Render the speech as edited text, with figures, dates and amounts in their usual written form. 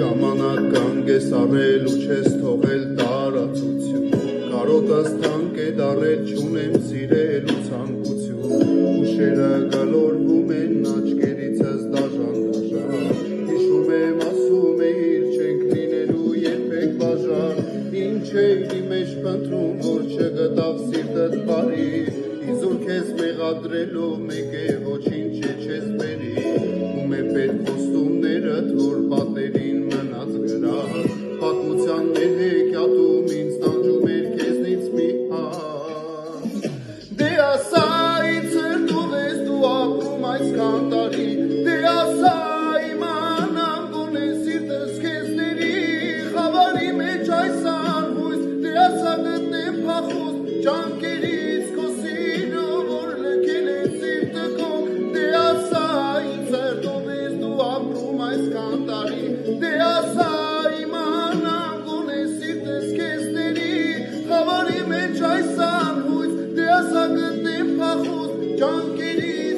Ժամանակ կանգես առել ու չես թողել տարածություն Կարոտս թանկ է դարել չունեմ սիրելու ցանկություն Ուշերը գալորվում են աչքերիցս դաժան Հիշում եմ ասում էիր չենք լինելու երբեք բաժան Ինչ էի մեջ փնտրում որ չգտավ սիրտդ բարի Իզուր քեզ մեղադրելով մեկ է ոչինչ չես բերի Ում է պետք խոստումներդ որ պատերին մնաց գրած Պատմության մեր հեքիաթում ինձ տանջում էր քեզնից մի հատ Դե ասա ինձ հրտուղ ես դու ապրում այսքան տարի Դե ասա իմանամ գոնե սիրտս քեզների Խավարի մեջ այս արհույս Դե ասա գտնեմ փախուստ ճանկերից քո սիրո որ լքել է սիրտը քո Դե ասա ինձ հրտուղ ես դու ապրում այսքան տարի Դե ասա իմանամ գոնե սիրտս քեզների Խավարի մեջ այս արհույս Դե ասա գտնեմ փախուստ ճանկերից